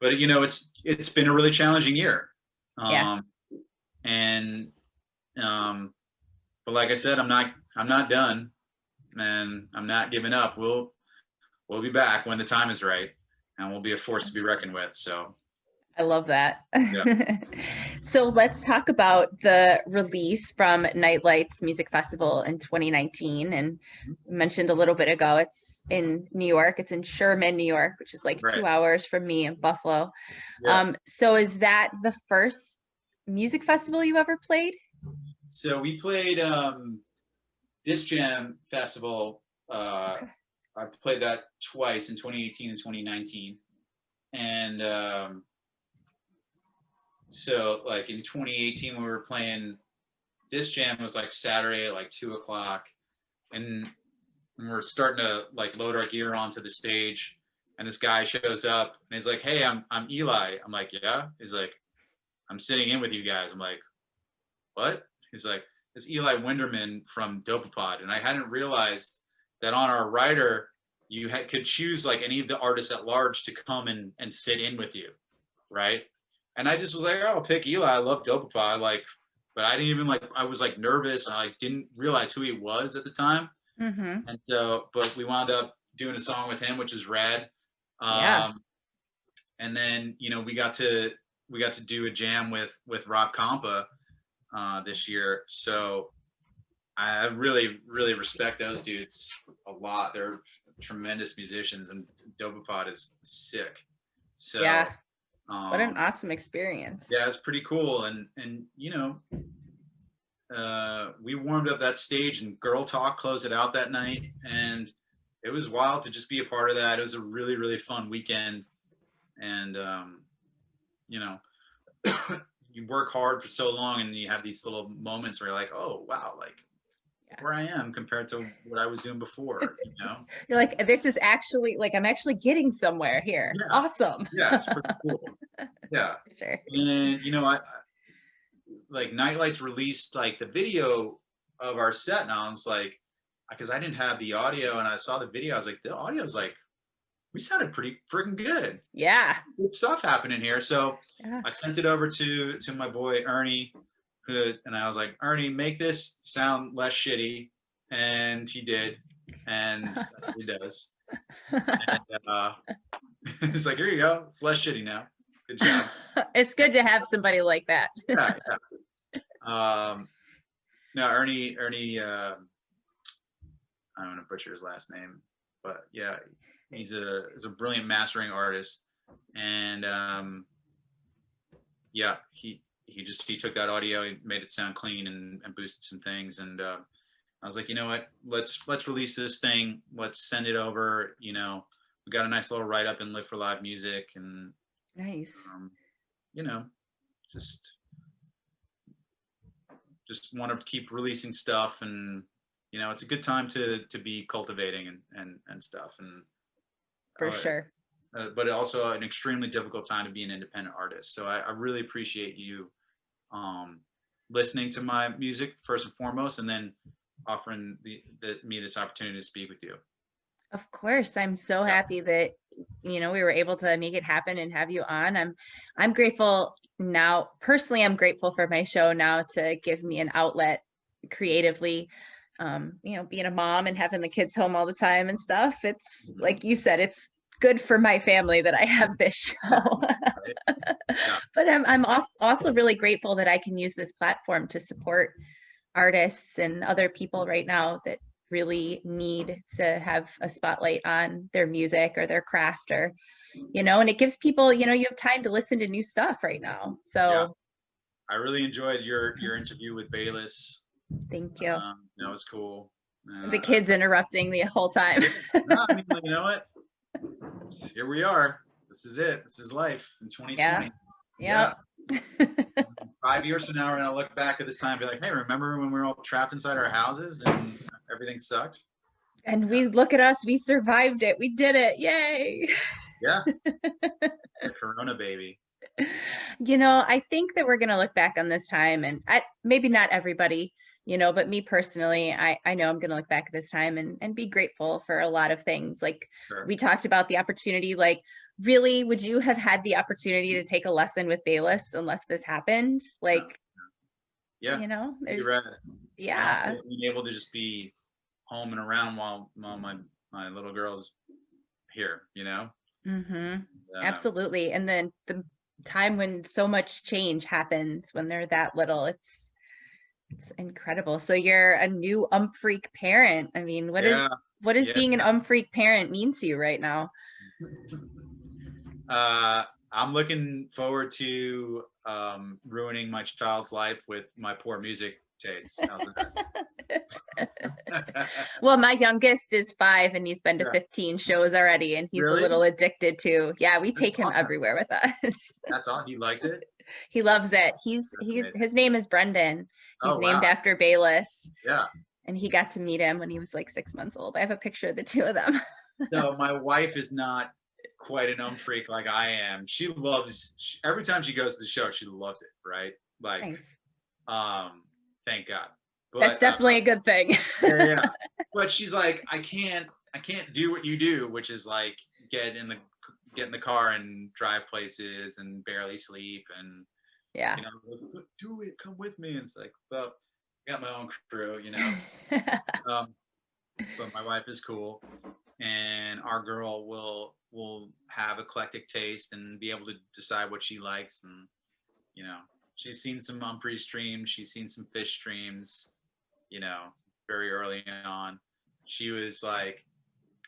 but it's been a really challenging year. Yeah. But like I said, I'm not done, and I'm not giving up. We'll be back when the time is right, and we'll be a force to be reckoned with. So I love that. Yeah. So let's talk about the release from Nightlights Music Festival in 2019. And you mentioned a little bit ago, it's in New York. It's in Sherman, New York, which is like Right. 2 hours from me in Buffalo. Yeah. So is that the first music festival you ever played? So we played Disc Jam Festival. Okay. I played that twice in 2018 and 2019. And so like in 2018 we were playing Disc Jam, was like Saturday at like 2:00, and we're starting to like load our gear onto the stage, and this guy shows up and he's like, "Hey, I'm Eli." I'm like, "Yeah." He's like, "I'm sitting in with you guys." I'm like, "What?" He's like, "It's Eli Winderman from Dopapod." And I hadn't realized that on our rider you could choose like any of the artists at large to come and sit in with you, right? And I just was like, "Oh, I'll pick Eli. I love Dopapod." Like, but I didn't even like, I was like nervous, and I didn't realize who he was at the time. Mm-hmm. And so, but we wound up doing a song with him, which is rad. Yeah. And then, we got to do a jam with Rob Compa this year. So I really, really respect those dudes a lot. They're tremendous musicians, and Dopapod is sick. So Yeah. What an awesome experience. Yeah, it's pretty cool. And we warmed up that stage, and Girl Talk closed it out that night, and it was wild to just be a part of that. It was a really, really fun weekend. And you work hard for so long and you have these little moments where you're like, oh wow, like where I am compared to what I was doing before, you know? You're like, this is actually like, I'm actually getting somewhere here. Yeah. Awesome. Yeah, it's pretty cool. Yeah. Sure. And you know, I like Nightlights released like the video of our set, and I was like, because I didn't have the audio and I saw the video, I was like, the audio's like, we sounded pretty freaking good. Yeah. Good stuff happening here. So Yeah. I sent it over to my boy Ernie, and I was like, Ernie, make this sound less shitty. And he did. And that's what he does. And it's like, here you go. It's less shitty now. Good job. It's good to have somebody like that. Yeah. No, Ernie, I don't want to butcher his last name, but yeah, he's a brilliant mastering artist. And yeah, he took that audio, he made it sound clean and boosted some things. And I was like, you know what, let's release this thing. Let's send it over. You know, we got a nice little write up in Live for Live Music, and Nice. you know, just want to keep releasing stuff, and you know, it's a good time to be cultivating and stuff. And For sure. But also an extremely difficult time to be an independent artist. So I really appreciate you listening to my music first and foremost, and then offering me this opportunity to speak with you. Of course. I'm so happy that, you know, we were able to make it happen and have you on. I'm grateful now. Personally, I'm grateful for my show now to give me an outlet creatively. You know, being a mom and having the kids home all the time and stuff. It's like you said, it's good for my family that I have this show. But I'm also really grateful that I can use this platform to support artists and other people right now that really need to have a spotlight on their music or their craft, or, you know, and it gives people, you know, you have time to listen to new stuff right now. So yeah. I really enjoyed your interview with Bayless. Thank you. That was cool. The kids interrupting the whole time. No, I mean, you know what? Here we are. This is it. This is life in 2020. Yeah. 5 years from now, we're gonna look back at this time and be like, hey, remember when we were all trapped inside our houses and everything sucked? And we look at us, we survived it. We did it. Yay. Yeah. The Corona baby. You know, I think that we're going to look back on this time, and maybe not everybody, you know, but me personally, I know I'm going to look back at this time and be grateful for a lot of things. Like we talked about the opportunity, like really, would you have had the opportunity to take a lesson with Bayless unless this happened? Like, yeah, you know, there's, being able to just be home and around while my little girl's here, you know? Absolutely. And then the time when so much change happens when they're that little, it's incredible. So you're a new umphreak parent. I mean, what is being an umphreak parent mean to you right now? I'm looking forward to ruining my child's life with my poor music taste. Well, my youngest is 5 and he's been to 15 shows already, and he's a little addicted too. Yeah, we take him everywhere with us. That's all. He likes it. He loves it. His name is Brendan. He's named after Bayless. Yeah. And he got to meet him when he was like 6 months old. I have a picture of the two of them. So my wife is not quite an umphreak like I am. She loves, every time she goes to the show, she loves it, right? Like, nice. Thank God. But, that's definitely a good thing. Yeah. But she's like, I can't do what you do, which is like get in the car and drive places and barely sleep and you know, do it, come with me. And it's like, well, I got my own crew, you know. But my wife is cool, and our girl will have eclectic taste and be able to decide what she likes. And you know, she's seen some Umphrey streams, she's seen some Fish streams, you know, very early on. She was like,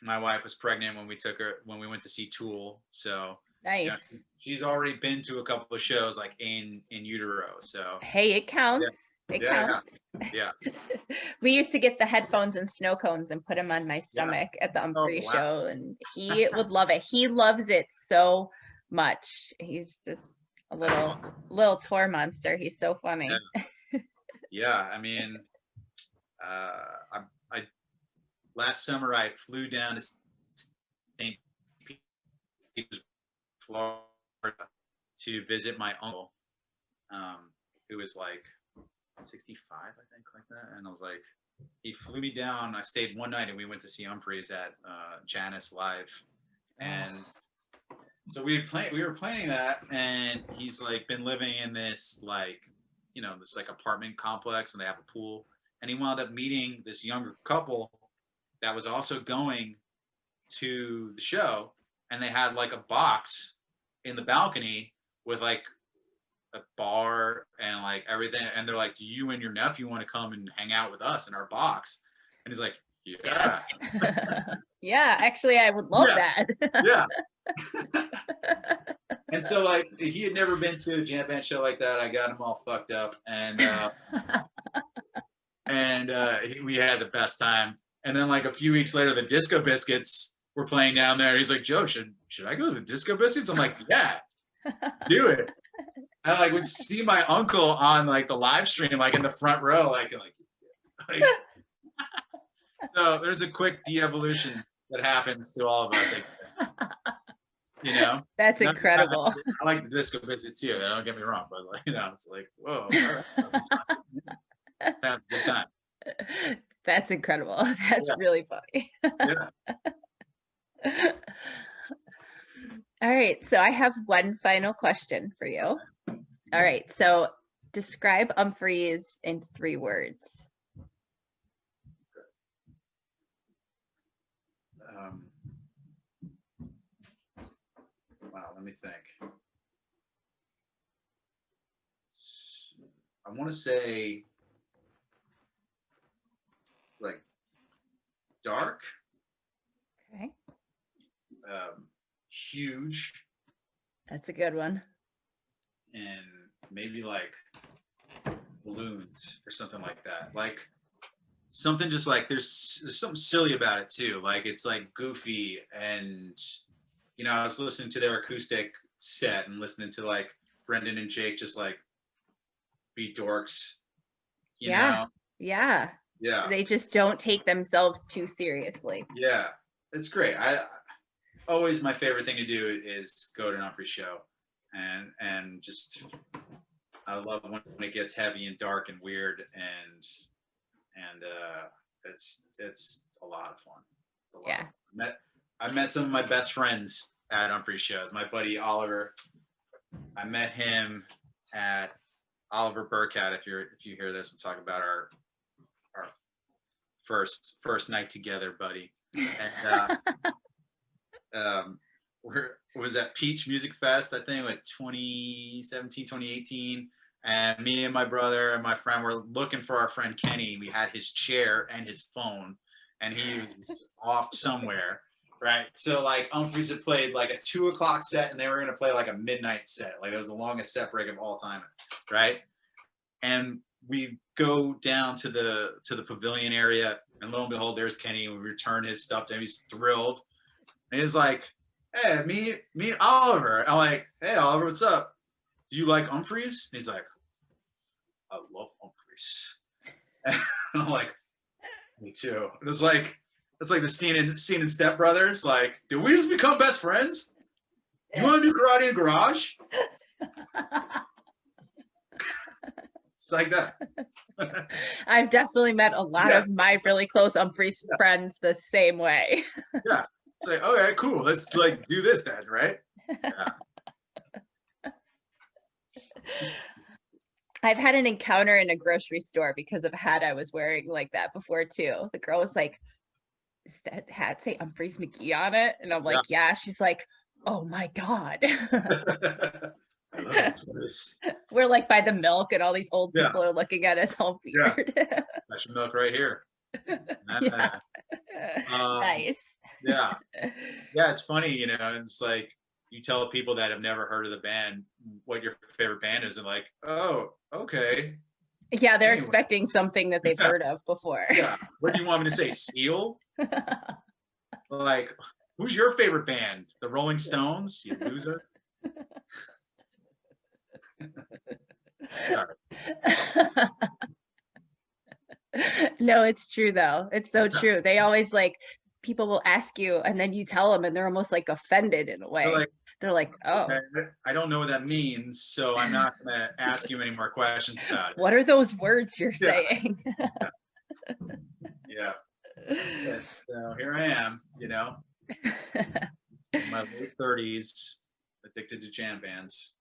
my wife was pregnant when we went to see Tool. So nice. You know, she's already been to a couple of shows like in utero. So hey, it counts. It counts. Yeah. We used to get the headphones and snow cones and put them on my stomach at the Umphrey show, and he would love it. He loves it so much. He's just a little tour monster. He's so funny. Yeah, I mean, I last summer I flew down to St. Petersburg, Florida, to visit my uncle, who was like 65, I think, like that. And I was like, he flew me down. I stayed one night and we went to see Umphrey's at Janus Live. And so we were playing that, and he's like been living in this like, you know, this like apartment complex, and they have a pool. And he wound up meeting this younger couple that was also going to the show, and they had like a box in the balcony with like a bar and like everything. And they're like, do you and your nephew want to come and hang out with us in our box? And he's like, yeah. Yes. Yeah, actually, I would love that. Yeah. And so like, he had never been to a jam band show like that. I got him all fucked up, and we had the best time. And then like a few weeks later, the Disco Biscuits were playing down there. He's like, Joe, should I go to the Disco Biscuits? I'm like, yeah, do it. And I like would see my uncle on like the live stream, like in the front row, like so there's a quick de-evolution that happens to all of us, I guess. You know, that's incredible. I like the Disco Biscuits too. Don't get me wrong, but like, you know, it's like, whoa, all right. Let's have a good time. That's incredible. That's really funny. Yeah. All right, so I have one final question for you. All right, so describe Umphrey's in 3 words. Wow, let me think. I want to say like dark. Okay. Huge. That's a good one. And maybe like balloons or something like that. Like something just like there's something silly about it too. Like it's like goofy, and you know, I was listening to their acoustic set and listening to like Brendan and Jake just like be dorks. You know? Yeah. Yeah. They just don't take themselves too seriously. Yeah. It's great. I always, my favorite thing to do is go to an Umphrey show, and just I love when it gets heavy and dark and weird, and it's a lot of fun. It's a lot. Yeah. Of fun. I met some of my best friends at Umphrey shows. My buddy Oliver, I met him at Oliver Burkett. If you hear this, and talk about our first night together, buddy. And was at Peach Music Fest, I think, like 2017, 2018. And me and my brother and my friend were looking for our friend Kenny. We had his chair and his phone, and he was off somewhere, right? So like Umphrey's had played like a 2 o'clock set, and they were gonna play like a midnight set. Like it was the longest set break of all time, right? And we go down to the pavilion area, and lo and behold, there's Kenny. We return his stuff to him. He's thrilled. And he's like, hey, meet Oliver. I'm like, hey, Oliver, what's up? Do you like Umphrey's? And he's like, I love Umphrey's. And I'm like, me too. It was like, it's like the scene in Step Brothers. Like, did we just become best friends? You want to do karate in garage? It's like that. I've definitely met a lot of my really close Umphrey's friends the same way. Yeah. It's like, okay, cool. Let's like do this then, right? Yeah. I've had an encounter in a grocery store because of a hat I was wearing like that before too. The girl was like, does that hat say Umphrey's Mcgee on it? And I'm like, yeah. She's like, oh my God. I love this. We're like by the milk, and all these old people are looking at us all weird. Got your milk right here. Nice. Yeah, it's funny, you know. It's like you tell people that have never heard of the band what your favorite band is, and like, oh, okay. Yeah, they're expecting something that they've heard of before. Yeah. What do you want me to say? Seal? Like, who's your favorite band? The Rolling Stones? You loser. Sorry. No, it's true though. It's so Yeah. true. They always like people will ask you and then you tell them and they're almost like offended in a They're way. like, They're like, okay, "Oh, I don't know what that means, so I'm not gonna ask you any more questions about it. what are those words you're Yeah, saying?" yeah. That's it. So here I am, you know, in my late 30s, addicted to jam bands.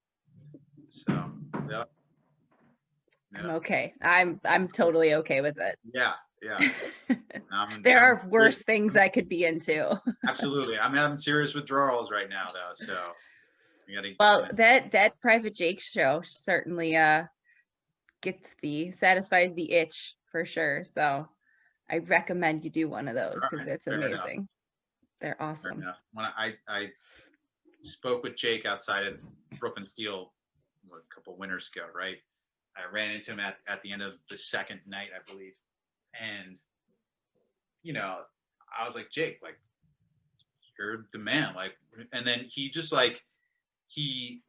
So, yeah, I'm yeah, okay. I'm totally okay with it. yeah, yeah. There I'm are worse things I could be into. absolutely. I'm having serious withdrawals right now, though. So you gotta, Well, that Private Jake show certainly satisfies the itch for sure. So I recommend you do one of those all because right, it's fair enough, amazing. They're fair awesome. enough. When I spoke with Jake outside of Brooklyn Steel a couple winters ago, right? I ran into him at the end of the second night, I believe, and you know, I was like, Jake, like, you're the man, like, and then he just like he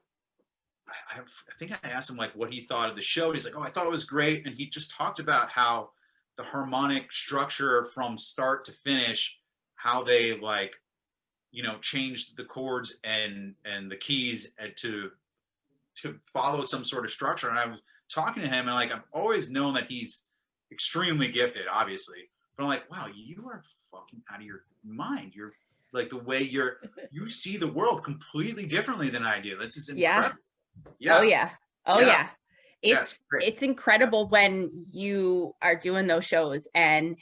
I think I asked him like what he thought of the show. And he's like, "Oh, I thought it was great," and he just talked about how the harmonic structure from start to finish, how they like, changed the chords and the keys to follow some sort of structure. And I was talking to him, and like I've always known that he's extremely gifted, obviously, but I'm like, wow, you are fucking out of your mind. You're like the way you see the world completely differently than I do. This is Yeah. incredible. Oh Yeah. yeah. Oh Yeah. yeah. Yeah. It's Great. it's incredible when you are doing those shows and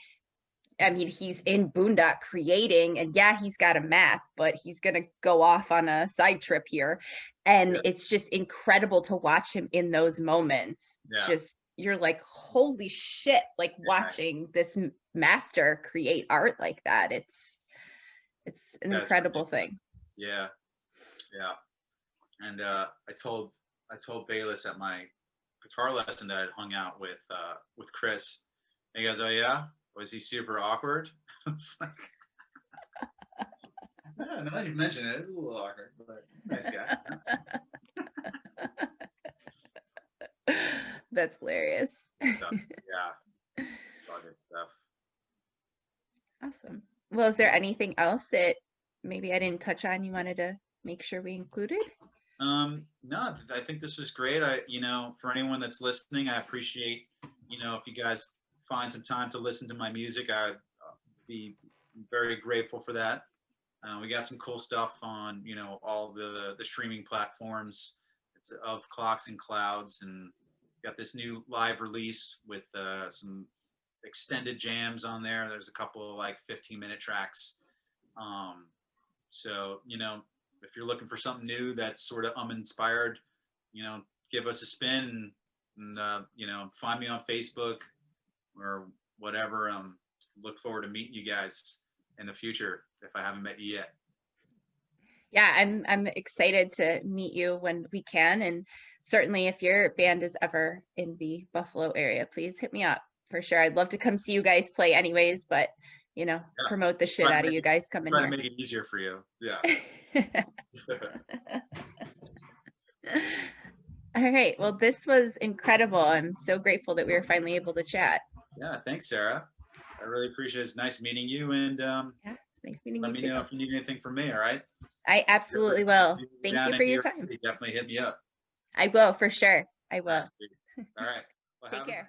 I mean he's in Boondock creating and yeah, he's got a map, but he's going to go off on a side trip here and Yeah. it's just incredible to watch him in those moments. Yeah. Just you're like holy shit, like Yeah. watching this master create art like that. It's an That's incredible ridiculous. thing. Yeah. Yeah. And I told Bayless at my guitar lesson that I'd hung out with Chris. And he goes, "Oh yeah, was he super awkward?" I was like, "No, now that you mention it, it's a little awkward, but nice guy." That's hilarious. So, yeah, all good stuff. Awesome. Well, is there anything else that maybe I didn't touch on you wanted to make sure we included? No, I think this was great. For anyone that's listening, I appreciate, if you guys find some time to listen to my music, I'd be very grateful for that. We got some cool stuff on, all the streaming platforms. It's of Clocks and Clouds, and got this new live release with some extended jams on there. There's a couple of like 15-minute tracks. So, if you're looking for something new that's sort of inspired, give us a spin and find me on Facebook or whatever. Look forward to meeting you guys in the future if I haven't met you yet. Yeah, I'm excited to meet you when we can, and certainly if your band is ever in the Buffalo area, please hit me up for sure. I'd love to come see you guys play anyways, but Yeah. promote the shit out of you guys coming Try here. to make it easier for you. Yeah. All right. Well, this was incredible. I'm so grateful that we were finally able to chat. Yeah. Thanks, Sarah. I really appreciate it. It's nice meeting you. And Yeah, it's nice meeting let you me too. know if you need anything from me. All right. I absolutely will. If you're Thank down you in for New your York time. City, definitely hit me up. I will for sure. I will. All right. Well, Take care.